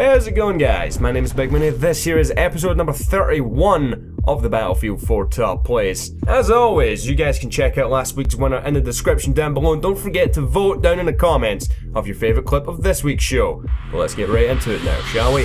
How's it going, guys? My name is Big Money. This here is episode number 31 of the Battlefield 4 Top Plays. As always, you guys can check out last week's winner in the description down below, and don't forget to vote down in the comments of your favourite clip of this week's show. Well, let's get right into it now, shall we?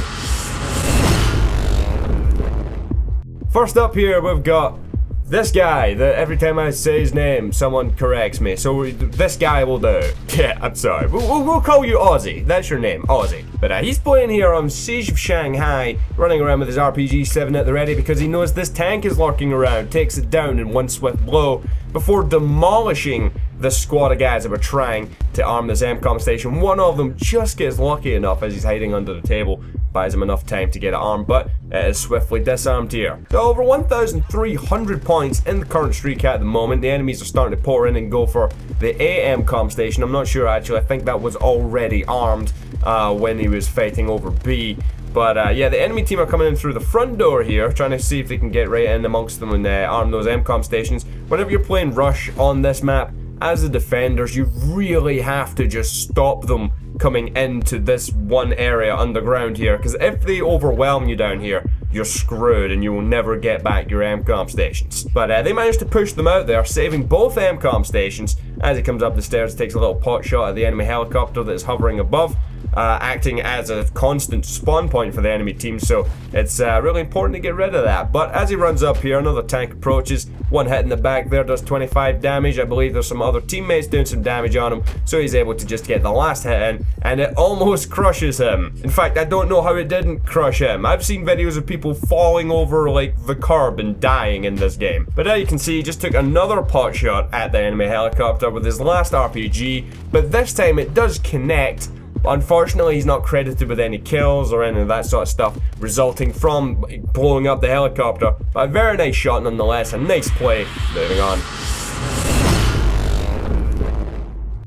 First up here, we've got this guy that every time I say his name, someone corrects me. So this guy will do. Yeah, I'm sorry. We'll call you Aussie. That's your name, Aussie. But he's playing here on Siege of Shanghai, running around with his RPG-7 at the ready because he knows this tank is lurking around, takes it down in one swift blow before demolishing this squad of guys that were trying to arm this MCOM station. One of them just gets lucky enough as he's hiding under the table, buys him enough time to get it armed, but it is swiftly disarmed here. So over 1,300 points in the current streak at the moment. The enemies are starting to pour in and go for the AMCOM station. I'm not sure actually, I think that was already armed when he was fighting over B. But yeah, the enemy team are coming in through the front door here, trying to see if they can get right in amongst them and arm those MCOM stations. Whenever you're playing Rush on this map, as the defenders, you really have to just stop them coming into this one area underground here, because if they overwhelm you down here, you're screwed and you will never get back your MCOM stations. But they managed to push them out there, saving both MCOM stations. As he comes up the stairs, takes a little pot shot at the enemy helicopter that is hovering above, acting as a constant spawn point for the enemy team, so it's really important to get rid of that. But as he runs up here, another tank approaches. One hit in the back there does 25 damage. I believe there's some other teammates doing some damage on him, so he's able to just get the last hit in, and it almost crushes him. In fact, I don't know how it didn't crush him. I've seen videos of people falling over like the curb and dying in this game. But as you can see, he just took another pot shot at the enemy helicopter with his last RPG, but this time it does connect. Unfortunately, he's not credited with any kills or any of that sort of stuff resulting from blowing up the helicopter. But a very nice shot nonetheless, a nice play. Moving on.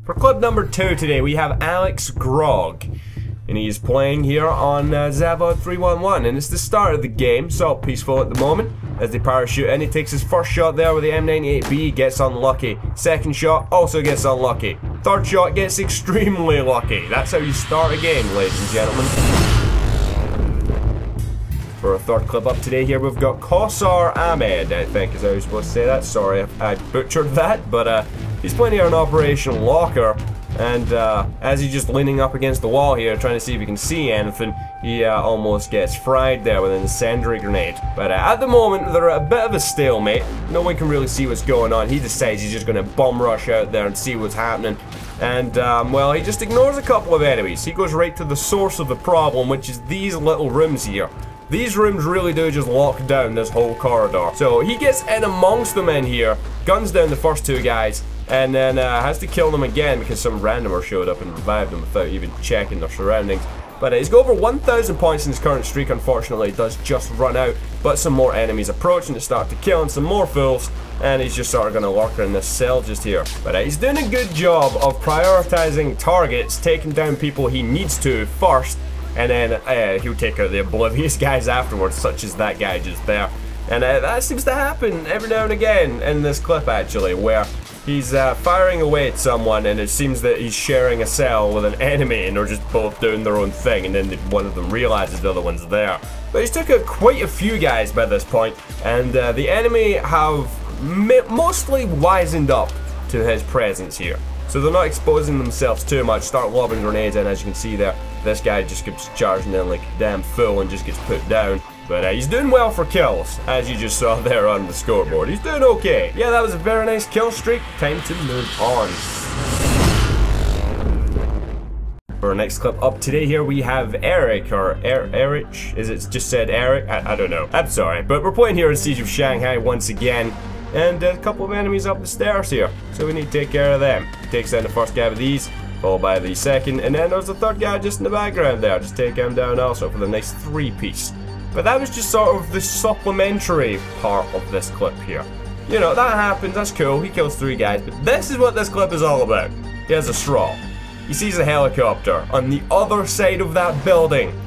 For clip number 2 today, we have Alex Grogg. And he's playing here on Zavod 311, and it's the start of the game, so peaceful at the moment. As they parachute in, he takes his first shot there with the M98B, gets unlucky. Second shot, also gets unlucky. Third shot, gets extremely lucky. That's how you start a game, ladies and gentlemen. For our third clip up today here, we've got Kossar Ahmed, I think is how you're supposed to say that. Sorry if I butchered that, but he's playing here on Operation Locker. And as he's just leaning up against the wall here, trying to see if he can see anything, he almost gets fried there with an incendiary grenade. But at the moment, they're at a bit of a stalemate. No one can really see what's going on. He decides he's just going to bomb rush out there and see what's happening. And, well, he just ignores a couple of enemies. He goes right to the source of the problem, which is these little rooms here. These rooms really do just lock down this whole corridor. So he gets in amongst them in here, guns down the first two guys, and then has to kill them again because some randomer showed up and revived them without even checking their surroundings. But he's got over 1,000 points in his current streak. Unfortunately, it does just run out, but some more enemies approach and to start to kill, and some more fools, and he's just sort of going to lurk in this cell just here. But he's doing a good job of prioritizing targets, taking down people he needs to first, and then he'll take out the oblivious guys afterwards, such as that guy just there. And that seems to happen every now and again in this clip, actually, where he's firing away at someone and it seems that he's sharing a cell with an enemy and they're just both doing their own thing, and then one of them realizes the other one's there. But he's took out quite a few guys by this point, and the enemy have mostly wisened up to his presence here. So they're not exposing themselves too much, start lobbing grenades in. As you can see there, this guy just keeps charging in like a damn fool and just gets put down. But he's doing well for kills, as you just saw there on the scoreboard. He's doing okay. Yeah, that was a very nice kill streak. Time to move on. For our next clip up today here, we have Eric, or Erich? Is it just said Eric? I don't know. I'm sorry. But we're playing here in Siege of Shanghai once again. And a couple of enemies up the stairs here, so we need to take care of them. Takes down the first guy with these, followed by the second, and then there's the third guy just in the background there. Just take him down also for the nice 3-piece. But that was just sort of the supplementary part of this clip here. You know, that happens, that's cool, he kills 3 guys, but this is what this clip is all about. He has a straw. He sees a helicopter on the other side of that building.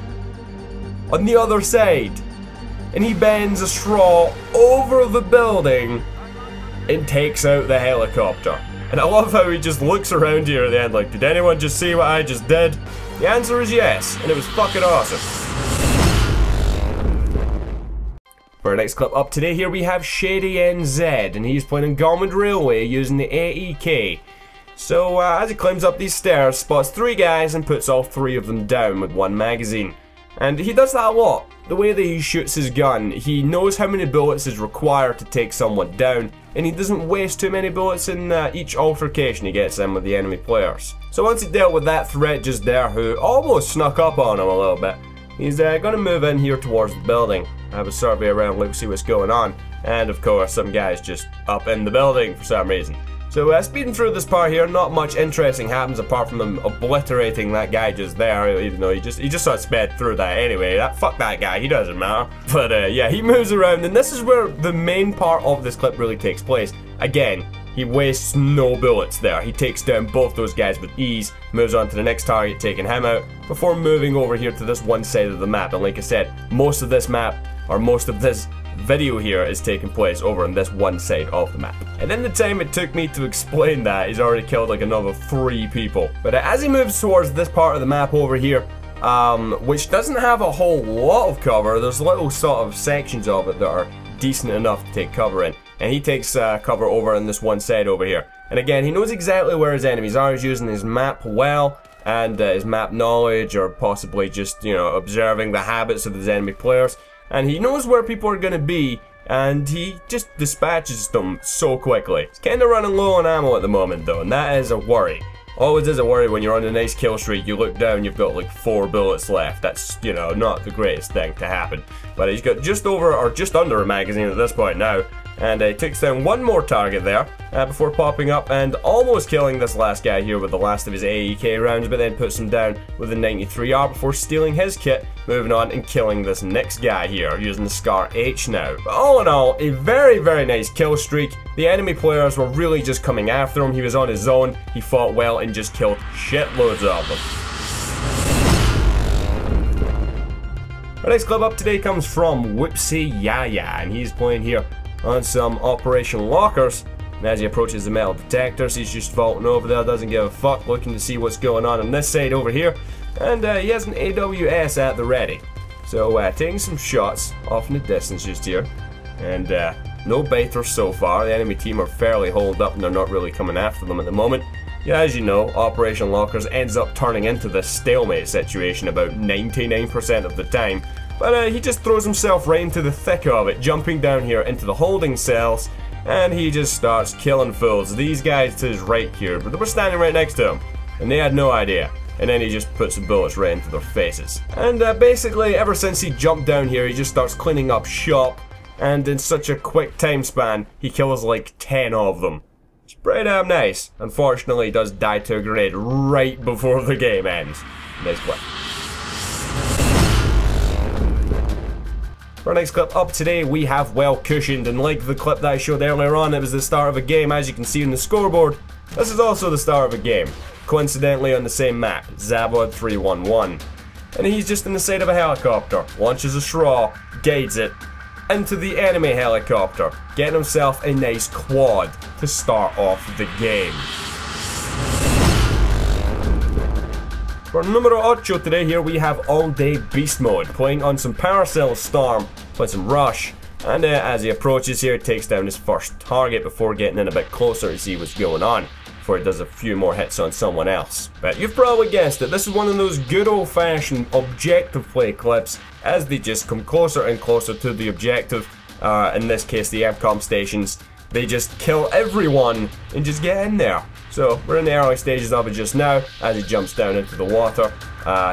On the other side. And he bends a straw over the building and takes out the helicopter. And I love how he just looks around here at the end like, did anyone just see what I just did? The answer is yes, and it was fucking awesome. For our next clip up today here we have Shady NZ, and he's playing in Garment Railway using the AEK. So as he climbs up these stairs, spots 3 guys and puts all 3 of them down with 1 magazine. And he does that a lot. The way that he shoots his gun, he knows how many bullets is required to take someone down, and he doesn't waste too many bullets in each altercation he gets in with the enemy players. So once he dealt with that threat just there, who almost snuck up on him a little bit, he's going to move in here towards the building, have a survey around, look, see what's going on, and of course some guys just up in the building for some reason. So speeding through this part here, not much interesting happens apart from him obliterating that guy just there, even though he just sort of sped through that anyway. Fuck that guy, he doesn't matter. But yeah, he moves around, and this is where the main part of this clip really takes place. Again, he wastes no bullets there. He takes down both those guys with ease, moves on to the next target, taking him out, before moving over here to this one side of the map. And like I said, most of this map, or most of this video here is taking place over on this one side of the map. And in the time it took me to explain that, he's already killed like another 3 people. But as he moves towards this part of the map over here, which doesn't have a whole lot of cover, there's little sort of sections of it that are decent enough to take cover in. And he takes cover over on this one side over here. And again, he knows exactly where his enemies are. He's using his map well, and his map knowledge, or possibly just, you know, observing the habits of his enemy players. And he knows where people are going to be, and he just dispatches them so quickly. He's kind of running low on ammo at the moment though, and that is a worry. Always is a worry when you're on a nice kill streak, you look down, you've got like 4 bullets left. That's, you know, not the greatest thing to happen. But he's got just over, or just under a magazine at this point now. And he takes down 1 more target there before popping up and almost killing this last guy here with the last of his AEK rounds, but then puts him down with a 93R before stealing his kit, moving on and killing this next guy here using the Scar H now. But all in all, a very, very nice kill streak. The enemy players were really just coming after him. He was on his own, he fought well and just killed shitloads of them. Our next clip up today comes from Whoopsie Yaya, and he's playing here on some Operation Lockers. And as he approaches the metal detectors, he's just vaulting over there, doesn't give a fuck, looking to see what's going on this side over here. And he has an AWS at the ready. So taking some shots off in the distance just here. And no baiters so far. The enemy team are fairly holed up and they're not really coming after them at the moment. Yeah, as you know, Operation Lockers ends up turning into this stalemate situation about 99% of the time. But he just throws himself right into the thick of it, jumping down here into the holding cells, and he just starts killing fools. These guys to his right here, but they were standing right next to him, and they had no idea. And then he just puts some bullets right into their faces. And basically, ever since he jumped down here, he just starts cleaning up shop, and in such a quick time span, he kills like 10 of them. It's pretty damn nice. Unfortunately, he does die to a grenade right before the game ends. Nice play. For our next clip up today, we have Well Cushioned, and like the clip that I showed earlier on, it was the start of a game. As you can see in the scoreboard, this is also the start of a game. Coincidentally on the same map, Zabod 311. And he's just in the side of a helicopter, launches a straw, guides it into the enemy helicopter, getting himself a nice quad to start off the game. For numero 8 today here we have All Day Beast Mode, playing on some Paracel Storm, playing some Rush, and as he approaches here, takes down his first target before getting in a bit closer to see what's going on, before he does a few more hits on someone else. But you've probably guessed it, this is one of those good old-fashioned objective play clips, as they just come closer and closer to the objective, in this case the AMCOM stations. They just kill everyone and just get in there. So we're in the early stages of it just now. As he jumps down into the water,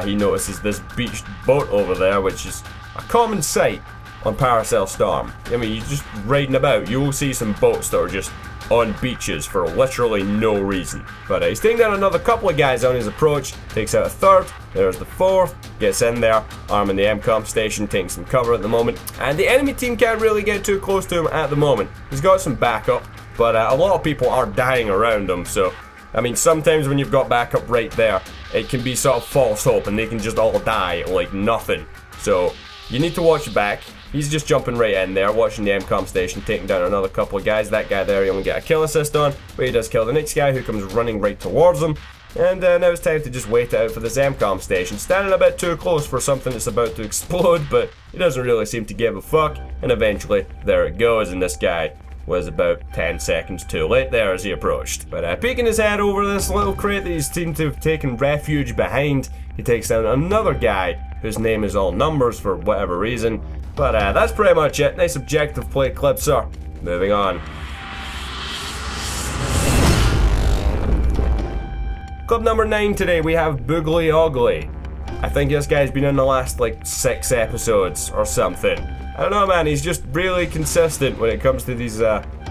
he notices this beached boat over there, which is a common sight on Paracel Storm. I mean, you're just riding about, you will see some boats that are just on beaches for literally no reason. But he's taking down another couple of guys on his approach, takes out a third, there's the fourth, gets in there, arming the MCOM station, taking some cover at the moment. And the enemy team can't really get too close to him at the moment. He's got some backup, but a lot of people are dying around him, so I mean, sometimes when you've got backup right there, it can be sort of false hope and they can just all die like nothing. So you need to watch your back. He's just jumping right in there, watching the MCOM station, taking down another couple of guys. That guy there, he only get a kill assist on, but he does kill the next guy who comes running right towards him. And now it's time to just wait it out for this MCOM station. Standing a bit too close for something that's about to explode, but he doesn't really seem to give a fuck. And eventually, there it goes, and this guy was about 10 seconds too late there as he approached. But peeking his head over this little crate that he seemed to have taken refuge behind, he takes down another guy whose name is all numbers for whatever reason. But that's pretty much it. Nice objective play clip, sir. Moving on. Club number 9 today, we have Boogly Ugly. I think this guy's been in the last like 6 episodes or something. I don't know, man, he's just really consistent when it comes to these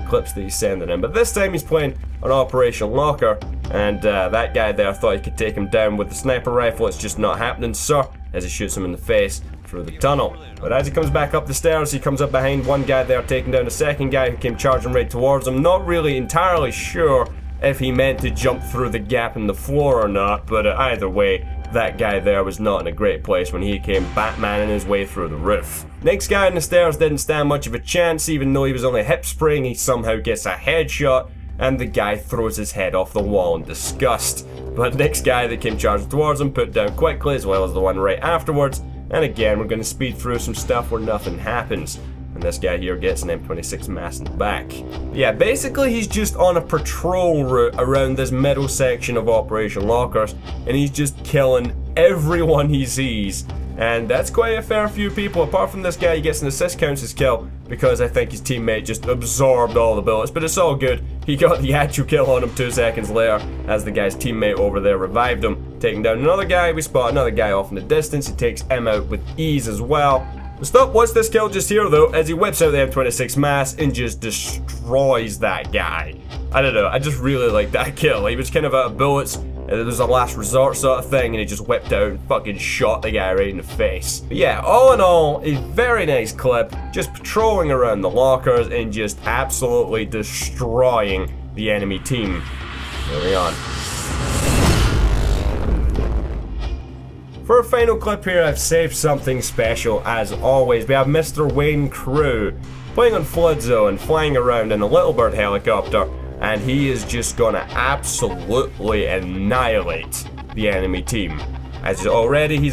clips that he's sending in. But this time he's playing on Operation Locker, and that guy there thought he could take him down with the sniper rifle. It's just not happening, sir, as he shoots him in the face through the tunnel. But as he comes back up the stairs, he comes up behind one guy there, taking down a second guy who came charging right towards him. Not really entirely sure if he meant to jump through the gap in the floor or not, but either way, that guy there was not in a great place when he came Batmaning his way through the roof. Next guy on the stairs didn't stand much of a chance, even though he was only hip spraying. He somehow gets a headshot, and the guy throws his head off the wall in disgust. But next guy that came charging towards him put down quickly, as well as the one right afterwards. And again, we're going to speed through some stuff where nothing happens. And this guy here gets an M26 mass in the back. Yeah, basically he's just on a patrol route around this middle section of Operation Lockers, and he's just killing everyone he sees. And that's quite a fair few people. Apart from this guy, he gets an assist, counts his kill, because I think his teammate just absorbed all the bullets, but it's all good. He got the actual kill on him 2 seconds later, as the guy's teammate over there revived him. Taking down another guy, we spot another guy off in the distance. He takes him out with ease as well. Stop, watch this kill just here though, as he whips out the M26 mass and just destroys that guy. I don't know, I just really like that kill. He was kind of out of bullets, and it was a last resort sort of thing, and he just whipped out and fucking shot the guy right in the face. But yeah, all in all, a very nice clip, just patrolling around the lockers and just absolutely destroying the enemy team. Moving on. For our final clip here, I've saved something special as always. We have Mr. Wayne Crew playing on Flood Zone, flying around in a Little Bird helicopter, and he is just gonna absolutely annihilate the enemy team. As he's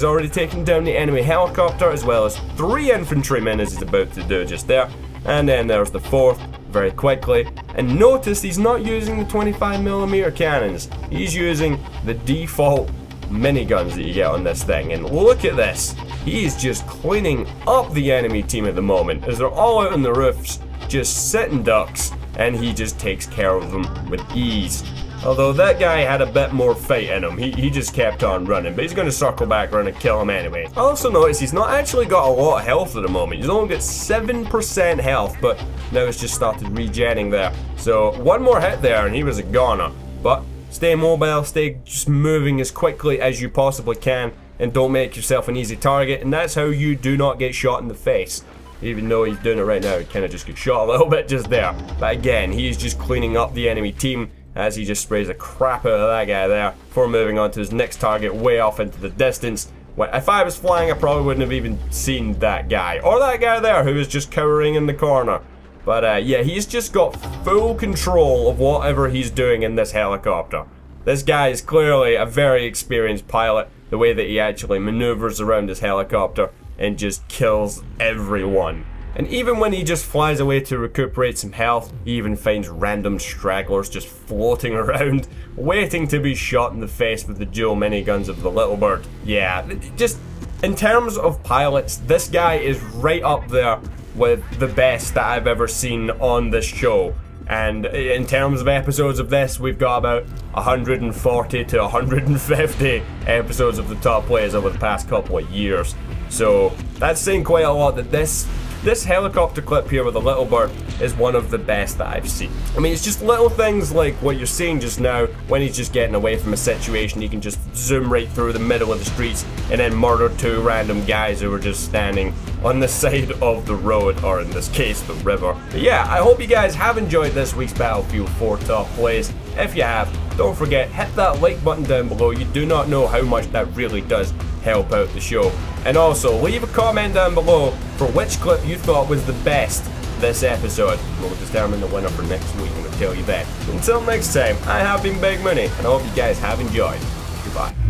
already taken down the enemy helicopter, as well as 3 infantrymen, as he's about to do just there. And then there's the 4th, very quickly. And notice he's not using the 25mm cannons. He's using the default miniguns that you get on this thing, and look at this. He's just cleaning up the enemy team at the moment, as they're all out on the roofs, just sitting ducks, and he just takes care of them with ease. Although that guy had a bit more fight in him, he just kept on running, but he's going to circle back around and kill him anyway. I also noticed he's not actually got a lot of health at the moment. He's only got 7% health, but now it's just started regenning there. So one more hit there and he was a goner. But stay mobile, stay just moving as quickly as you possibly can, and don't make yourself an easy target, and that's how you do not get shot in the face. Even though he's doing it right now, he kind of just gets shot a little bit just there. But again, he's just cleaning up the enemy team as he just sprays the crap out of that guy there before moving on to his next target way off into the distance. If I was flying, I probably wouldn't have even seen that guy, or that guy there who was just cowering in the corner. But yeah, he's just got full control of whatever he's doing in this helicopter. This guy is clearly a very experienced pilot, the way that he actually maneuvers around his helicopter and just kills everyone. And even when he just flies away to recuperate some health, he even finds random stragglers just floating around, waiting to be shot in the face with the dual miniguns of the Little Bird. Yeah, just in terms of pilots, this guy is right up there with the best that I've ever seen on this show. And in terms of episodes of this, we've got about 140 to 150 episodes of the top players over the past couple of years. So that's saying quite a lot that this helicopter clip here with the Little Bird is one of the best that I've seen. I mean, it's just little things like what you're seeing just now. When he's just getting away from a situation, he can just zoom right through the middle of the streets and then murder 2 random guys who were just standing on the side of the road, or in this case, the river. But yeah, I hope you guys have enjoyed this week's Battlefield 4 top plays. If you have, don't forget, hit that like button down below. You do not know how much that really does help out the show. And also, leave a comment down below for which clip you thought was the best this episode. We'll determine the winner for next week and we'll tell you that. Until next time, I have been Big Money, and I hope you guys have enjoyed. Goodbye.